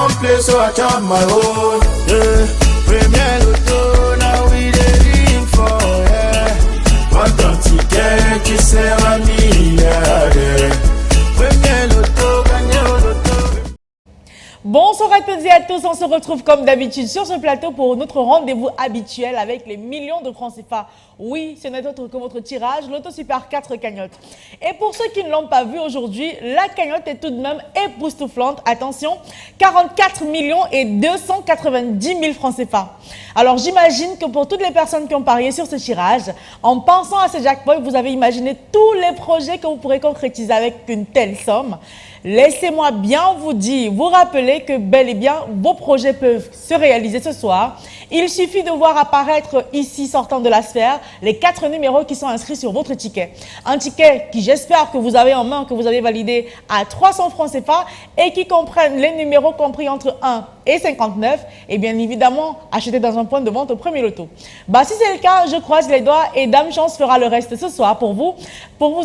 one play, so I chop my own. Yeah. Premier Lotto, now we dey in for, yeah. One ton ticket qui sert à milliardaire. Premier Lotto, gagné au loto. Bonsoir à toutes et à tous, on se retrouve comme d'habitude sur ce plateau pour notre rendez-vous habituel avec les millions de francs CFA. Oui, ce n'est autre que votre tirage, Loto Super 4 cagnotte. Et pour ceux qui ne l'ont pas vu aujourd'hui, la cagnotte est tout de même époustouflante. Attention, 44 290 000 francs CFA. Alors j'imagine que pour toutes les personnes qui ont parié sur ce tirage, en pensant à ce jackpot, vous avez imaginé tous les projets que vous pourrez concrétiser avec une telle somme. Laissez-moi bien vous rappeler que bel et bien vos projets peuvent se réaliser ce soir. Il suffit de voir apparaître ici, sortant de la sphère, les 4 numéros qui sont inscrits sur votre ticket. Un ticket qui, j'espère que vous avez en main, que vous avez validé à 300 francs CFA et qui comprennent les numéros compris entre 1 et 59 et bien évidemment acheté dans un point de vente au premier loto. Si c'est le cas, je croise les doigts et Dame Chance fera le reste ce soir pour vous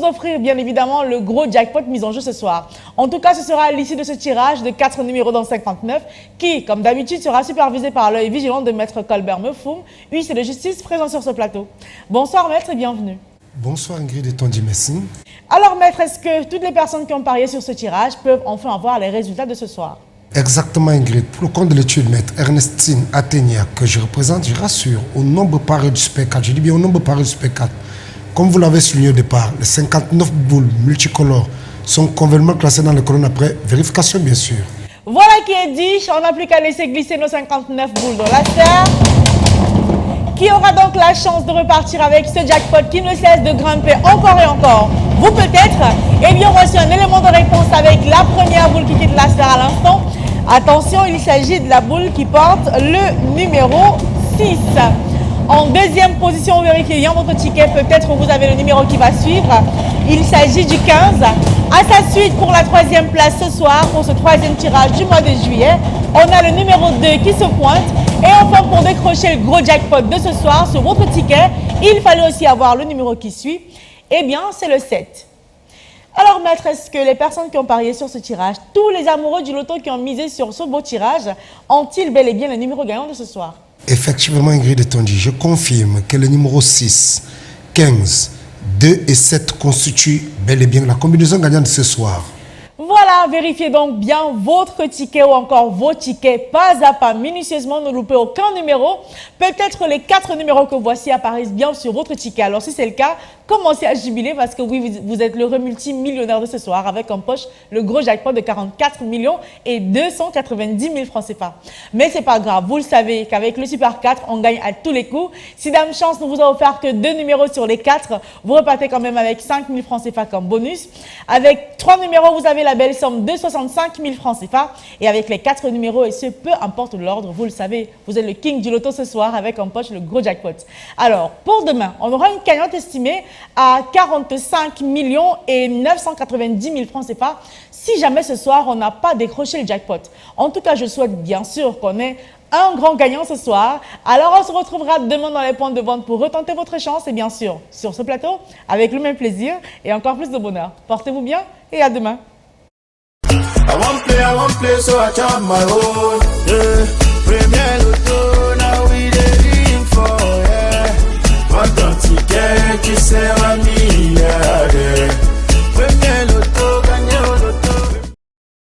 offrir bien évidemment le gros jackpot mis en jeu ce soir. En tout cas, ce sera à l'issue de ce tirage de 4 numéros dans 59 qui, comme d'habitude, sera supervisé par l'œil vigilant de Maître Colbert Meufoum, huissier de justice présent sur ce plateau. Bonsoir Maître et bienvenue. Bonsoir Ingrid et Tondi Messine. Alors Maître, est-ce que toutes les personnes qui ont parié sur ce tirage peuvent enfin avoir les résultats de ce soir? Exactement Ingrid. Pour le compte de l'étude Maître Ernestine Athénia que je représente, je rassure au nombre pareil du Super 4. Je dis bien au nombre pareil du Super 4. Comme vous l'avez souligné au départ, les 59 boules multicolores sont convenablement classées dans le colonne après vérification bien sûr. Voilà qui est dit, on n'a plus qu'à laisser glisser nos 59 boules dans la terre. Qui aura donc la chance de repartir avec ce jackpot qui ne cesse de grimper encore et encore? Vous peut-être? Eh bien, voici un élément de réponse avec la première boule qui quitte la sphère à l'instant. Attention, il s'agit de la boule qui porte le numéro 6. En deuxième position, vous vérifiez bien votre ticket. Peut-être vous avez le numéro qui va suivre. Il s'agit du 15. À sa suite, pour la troisième place ce soir, pour ce troisième tirage du mois de juillet, on a le numéro 2 qui se pointe. Et enfin, pour décrocher le gros jackpot de ce soir sur votre ticket, il fallait aussi avoir le numéro qui suit. Eh bien, c'est le 7. Alors, Maître, est-ce que les personnes qui ont parié sur ce tirage, tous les amoureux du loto qui ont misé sur ce beau tirage, ont-ils bel et bien le numéro gagnant de ce soir? Effectivement, Ingrid et Tondi, je confirme que les numéros 6, 15, 2 et 7 constituent bel et bien la combinaison gagnante de ce soir. Voilà, vérifiez donc bien votre ticket ou encore vos tickets pas à pas, minutieusement, ne loupez aucun numéro. Peut-être les 4 numéros que voici apparaissent bien sur votre ticket. Alors si c'est le cas, commencez à jubiler parce que oui, vous êtes l'heureux multimillionnaire de ce soir avec en poche le gros jackpot de 44 290 000 francs CFA. Mais c'est pas grave, vous le savez qu'avec le Super 4, on gagne à tous les coups. Si Dame Chance ne vous a offert que 2 numéros sur les 4, vous repartez quand même avec 5 000 francs CFA comme bonus. Avec 3 numéros, vous avez la belle somme de 65 000 francs CFA. Et avec les 4 numéros, et ce, peu importe l'ordre, vous le savez, vous êtes le king du loto ce soir avec en poche le gros jackpot. Alors, pour demain, on aura une cagnotte estimée à 45 990 000 francs CFA si jamais ce soir, on n'a pas décroché le jackpot. En tout cas, je souhaite bien sûr qu'on ait un grand gagnant ce soir. Alors, on se retrouvera demain dans les points de vente pour retenter votre chance et bien sûr, sur ce plateau, avec le même plaisir et encore plus de bonheur. Portez-vous bien et à demain. I won't play, so I chop my own. Yeah. Premier